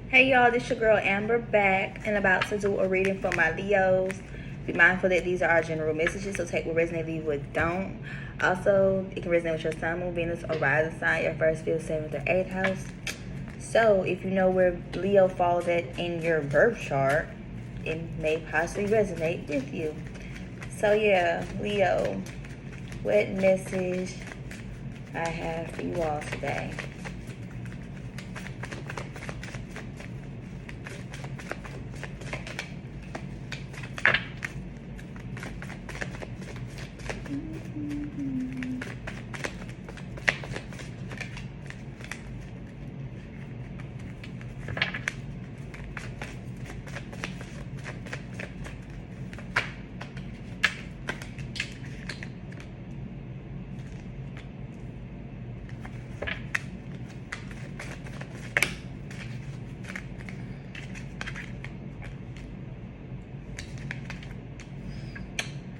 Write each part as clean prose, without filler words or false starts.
Hey y'all, this your girl Amber back and about to do a reading for my Leos. Be mindful that these are our general messages, so take what resonate, leave what don't. Also, it can resonate with your sun, moon, Venus, or rising sign, your first, fifth, seventh, or eighth house. So, if you know where Leo falls at in your birth chart, it may possibly resonate with you. So yeah, Leo, what message I have for you all today?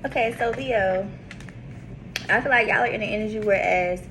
Okay, so Leo, I feel like y'all are in the energy whereas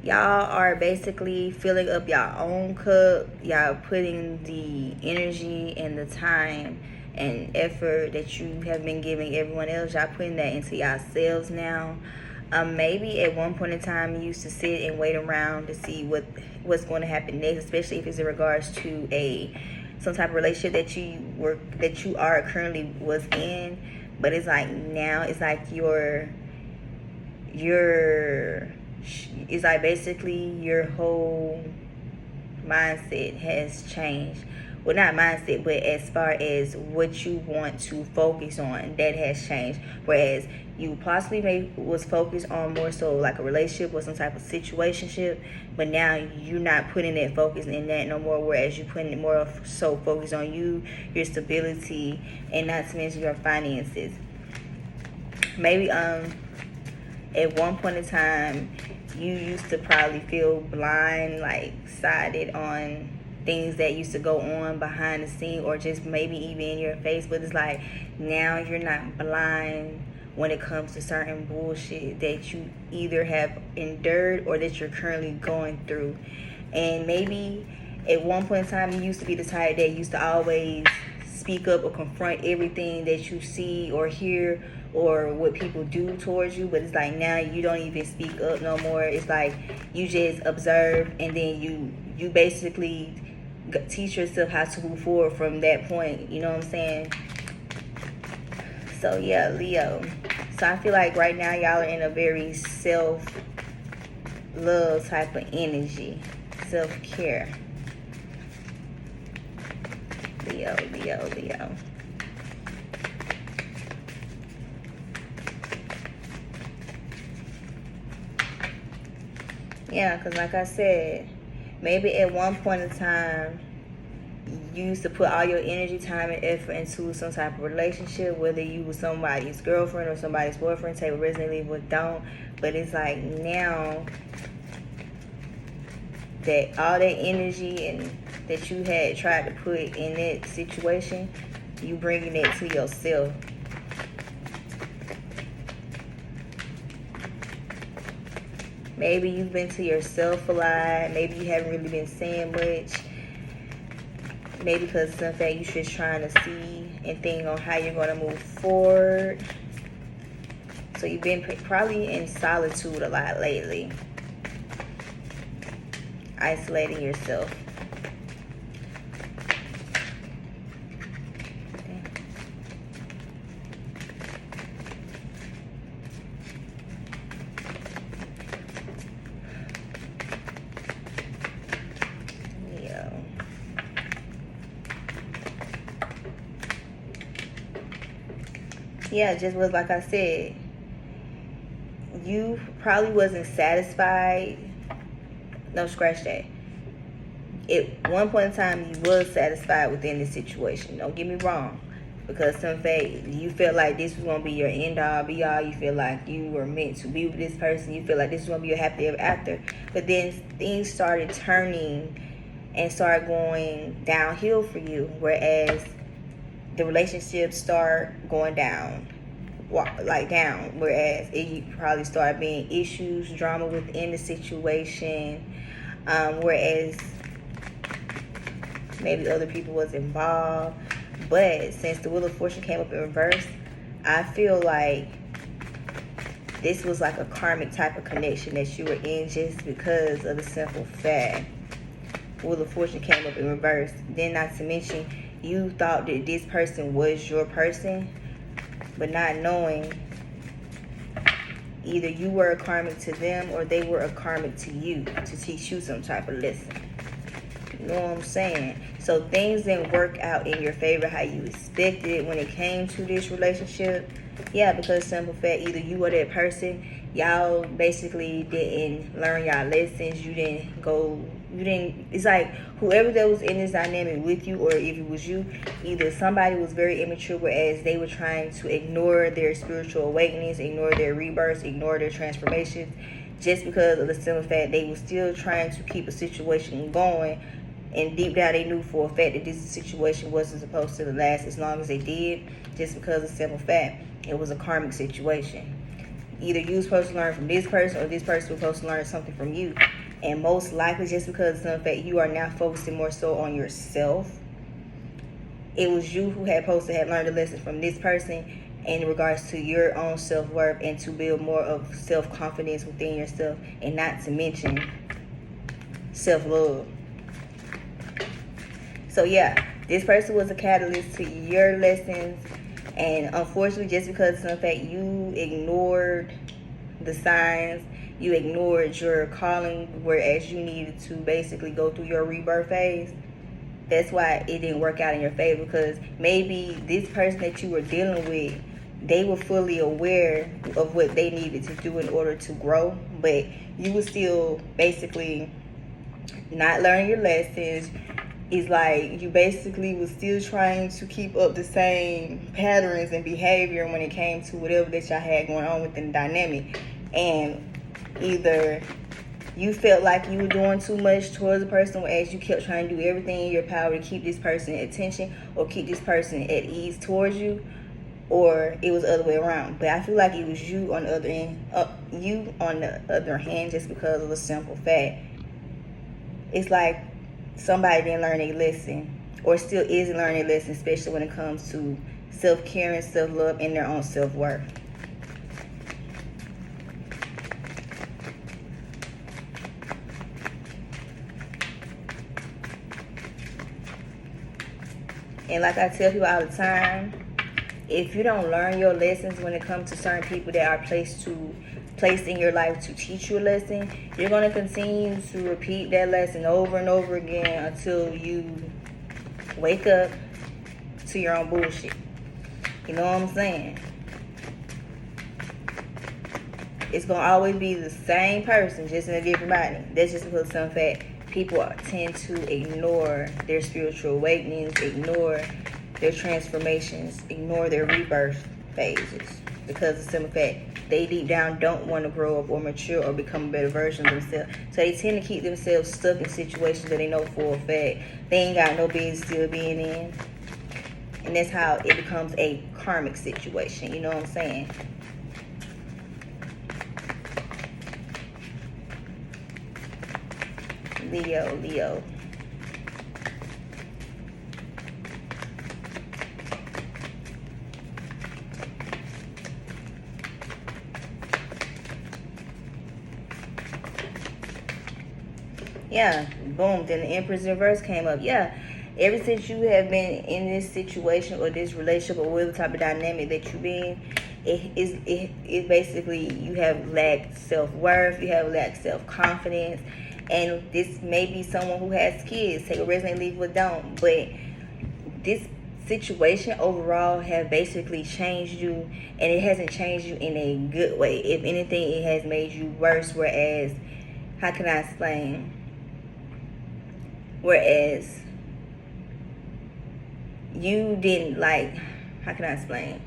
y'all are basically filling up y'all own cup. Y'all putting the energy and the time and effort that you have been giving everyone else. Y'all putting that into yourselves now. Maybe at one point in time you used to sit and wait around to see what's going to happen next, especially if it's in regards to some type of relationship that you are currently was in. But it's like now it's like it's like basically your whole mindset has changed. Well, not mindset, but as far as what you want to focus on, that has changed. Whereas you possibly was focused on more so like a relationship or some type of situationship, but now you're not putting that focus in that no more. Whereas you're putting it more so focused on you, your stability, and not to mention your finances. Maybe at one point in time you used to probably feel blind, like sided on things that used to go on behind the scene or just maybe even in your face. But it's like now you're not blind when it comes to certain bullshit that you either have endured or that you're currently going through. And maybe at one point in time you used to be the type that used to always speak up or confront everything that you see or hear or what people do towards you. But it's like now you don't even speak up no more. It's like you just observe, and then you basically teach yourself how to move forward from that point. You know what I'm saying? So yeah, Leo. So I feel like right now y'all are in a very self-love type of energy, self-care. Leo, Leo, Leo. Yeah, because like I said, maybe at one point in time, you used to put all your energy, time, and effort into some type of relationship, whether you were somebody's girlfriend or somebody's boyfriend, take what resonate, leave what don't. But it's like now that all that energy and that you had tried to put in that situation, you bringing it to yourself. Maybe you've been to yourself a lot. Maybe you haven't really been saying much. Maybe because it's in fact you're just trying to see and think on how you're going to move forward. So you've been probably in solitude a lot lately. Isolating yourself. Yeah, just was like I said, you probably wasn't satisfied. No, scratch that. At one point in time, you was satisfied within this situation. Don't get me wrong. Because some fact, you felt like this was going to be your end all, be all. You feel like you were meant to be with this person. You feel like this was going to be your happy ever after. But then things started turning and started going downhill for you. Whereas the relationships start going down, whereas it probably started being issues, drama within the situation, whereas maybe other people was involved. But since the Wheel of Fortune came up in reverse, I feel like this was like a karmic type of connection that you were in, just because of the simple fact Wheel of Fortune came up in reverse. Then not to mention, you thought that this person was your person, but not knowing either you were a karmic to them or they were a karmic to you to teach you some type of lesson. You know what I'm saying? So things didn't work out in your favor how you expected it when it came to this relationship. Yeah, because simple fact, either you or that person, y'all basically didn't learn y'all lessons. It's like whoever that was in this dynamic with you, or if it was you, either somebody was very immature, whereas they were trying to ignore their spiritual awakenings, ignore their rebirths, ignore their transformations, just because of the simple fact they were still trying to keep a situation going. And deep down they knew for a fact that this situation wasn't supposed to last as long as they did, just because of the simple fact it was a karmic situation. Either you were supposed to learn from this person, or this person was supposed to learn something from you. And most likely, just because of the simple fact you are now focusing more so on yourself, it was you who had supposed to have learned a lesson from this person in regards to your own self-worth and to build more of self-confidence within yourself, and not to mention self-love. So yeah, this person was a catalyst to your lessons, and unfortunately, just because of the fact you ignored the signs, you ignored your calling, whereas you needed to basically go through your rebirth phase, that's why it didn't work out in your favor. Because maybe this person that you were dealing with, they were fully aware of what they needed to do in order to grow, but you were still basically not learning your lessons. It's like you basically was still trying to keep up the same patterns and behavior when it came to whatever that y'all had going on within the dynamic. And either you felt like you were doing too much towards the person, as you kept trying to do everything in your power to keep this person attention or keep this person at ease towards you, or it was the other way around. But I feel like it was you on the other end, just because of a simple fact. It's like somebody didn't learn a lesson, or still isn't learning a lesson, especially when it comes to self-caring, self-love, and their own self-worth. And like I tell people all the time, if you don't learn your lessons when it comes to certain people that are placed in your life to teach you a lesson, you're going to continue to repeat that lesson over and over again until you wake up to your own bullshit. You know what I'm saying? It's going to always be the same person, just in a different body. That's just because of some fact people tend to ignore their spiritual awakenings, ignore their transformations, ignore their rebirth phases, because of the simple fact they deep down don't want to grow up or mature or become a better version of themselves. So they tend to keep themselves stuck in situations that they know for a fact they ain't got no business still being in. And that's how it becomes a karmic situation. You know what I'm saying? Leo. Yeah, boom. Then the Empress reverse came up. Yeah, ever since you have been in this situation or this relationship or whatever type of dynamic that you've been, it basically you have lacked self-worth, you have lacked self-confidence. And this may be someone who has kids, take a resonate, leave with don't. But this situation overall have basically changed you, and it hasn't changed you in a good way. If anything, it has made you worse. Whereas, how can I explain? Whereas you didn't how can I explain?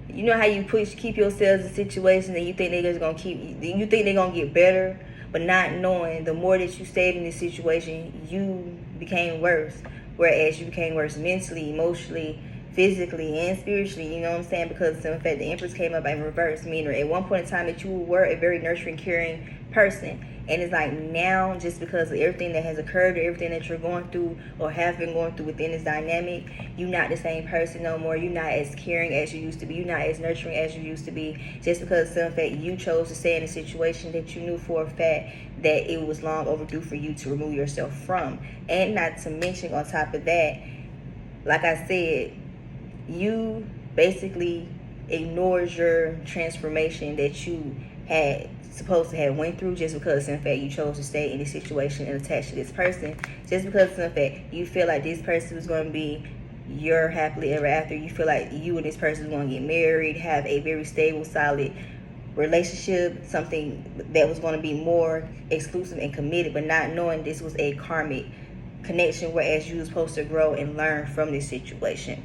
You know how you keep yourselves in situations and you think they're just you think they're gonna get better, but not knowing the more that you stayed in this situation, you became worse. Whereas you became worse mentally, emotionally, physically, and spiritually. You know what I'm saying? Because in fact, the Empress came up in reverse, meaning at one point in time that you were a very nurturing, caring person, And it's like now, just because of everything that has occurred or everything that you're going through or have been going through within this dynamic, you're not the same person no more. You're not as caring as you used to be. You're not as nurturing as you used to be. Just because of some fact you chose to stay in a situation that you knew for a fact that it was long overdue for you to remove yourself from. And not to mention, on top of that, like I said, you basically ignored your transformation that you had supposed to have went through, just because in fact you chose to stay in this situation and attach to this person, just because in fact you feel like this person was going to be your happily ever after. You feel like you and this person is going to get married, have a very stable, solid relationship, something that was going to be more exclusive and committed, but not knowing this was a karmic connection, whereas you were supposed to grow and learn from this situation.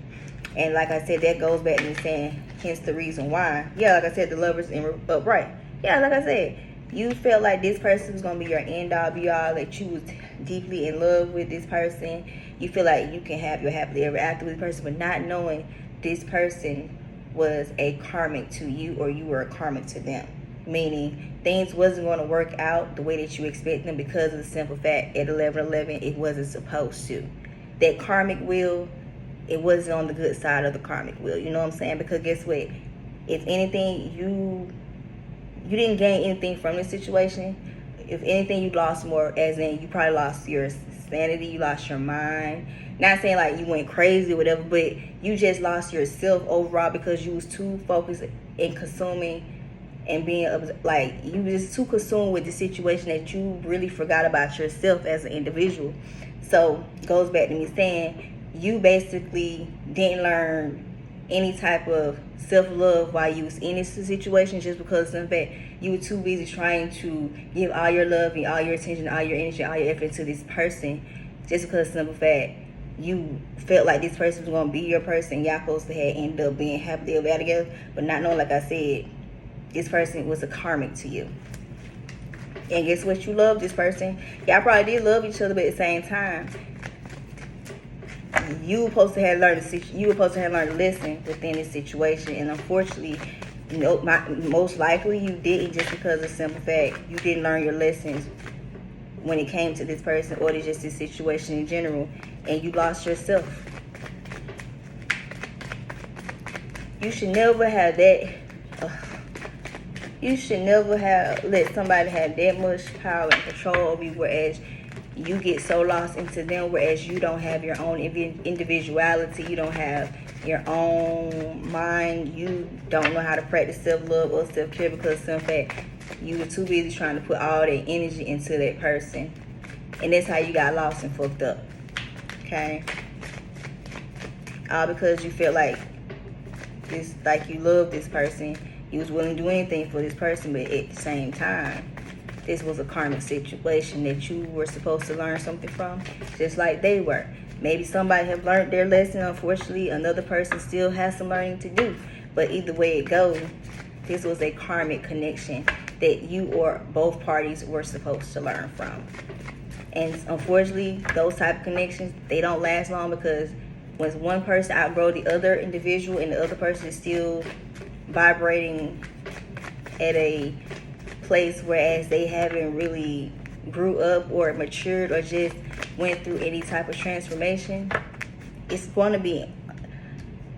And like I said, that goes back to me saying, hence the reason why. Yeah, like I said, the lovers in upright. Yeah, like I said, you felt like this person was going to be your end all be all, that you was deeply in love with this person. You feel like you can have your happily ever after with this person, but not knowing this person was a karmic to you, or you were a karmic to them. Meaning things wasn't going to work out the way that you expect them, because of the simple fact at 11:11 it wasn't supposed to. That karmic wheel, it wasn't on the good side of the karmic wheel. You know what I'm saying? Because guess what? If anything, you didn't gain anything from this situation. If anything, you lost more, as in you probably lost your sanity, you lost your mind. Not saying like you went crazy or whatever, but you just lost yourself overall, because you was too focused in consuming and being like, you was just too consumed with the situation that you really forgot about yourself as an individual. So it goes back to me saying, you basically didn't learn any type of self-love while you was in this situation, just because in fact you were too busy trying to give all your love and all your attention, all your energy, all your effort to this person, just because simple fact you felt like this person was going to be your person. Y'all supposed to have ended up being happily ever together, but not knowing, like I said, this person was a karmic to you. And guess what? You love this person. Y'all probably did love each other, but at the same time, you were supposed to have learned to listen within this situation. And unfortunately, most likely you didn't, just because of simple fact you didn't learn your lessons when it came to this person, or just this situation in general, and you lost yourself. You should never have that. You should never have let somebody have that much power and control over you, whereas you get so lost into them, whereas you don't have your own individuality. You don't have your own mind. You don't know how to practice self-love or self-care, because in fact you were too busy trying to put all that energy into that person. And that's how you got lost and fucked up. Okay? All because you felt like you love this person. You was willing to do anything for this person, but at the same time, this was a karmic situation that you were supposed to learn something from, just like they were. Maybe somebody have learned their lesson. Unfortunately, another person still has some learning to do. But either way it goes, this was a karmic connection that you or both parties were supposed to learn from. And unfortunately, those type of connections, they don't last long, because once one person outgrow the other individual and the other person is still vibrating at a place, whereas they haven't really grew up or matured or just went through any type of transformation, it's going to be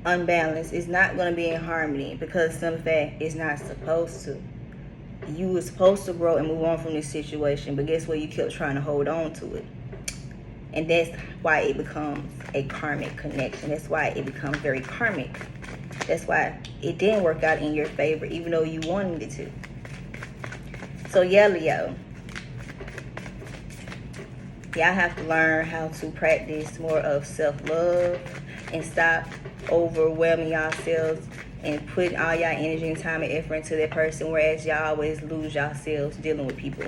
unbalanced. It's not going to be in harmony, because some fact it's not supposed to. You were supposed to grow and move on from this situation, but guess what? You kept trying to hold on to it. And that's why it becomes a karmic connection. That's why it becomes very karmic. That's why it didn't work out in your favor, even though you wanted it to. So yeah, Leo, y'all have to learn how to practice more of self-love and stop overwhelming yourselves and putting all y'all energy and time and effort into that person, whereas y'all always lose yourselves dealing with people.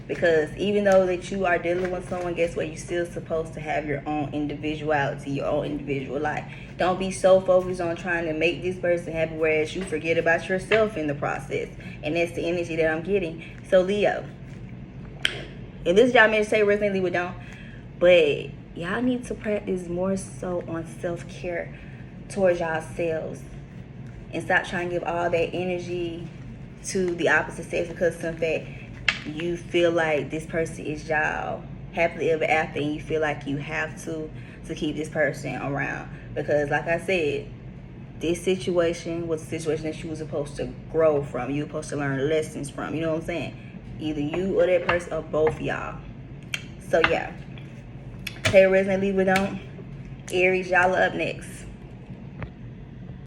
Because even though that you are dealing with someone, guess what? You're still supposed to have your own individuality, your own individual life. Don't be so focused on trying to make this person happy, whereas you forget about yourself in the process. And that's the energy that I'm getting. So Leo, if this y'all may say resonate, Leo, don't. But y'all need to practice more so on self-care towards yourselves. And stop trying to give all that energy to the opposite sex, because in fact, you feel like this person is y'all happily ever after, and you feel like you have to keep this person around. Because like I said, this situation was a situation that you were supposed to grow from. You were supposed to learn lessons from. You know what I'm saying? Either you or that person, or both y'all. So yeah, take a resonate, leave it on. Aries, y'all are up next.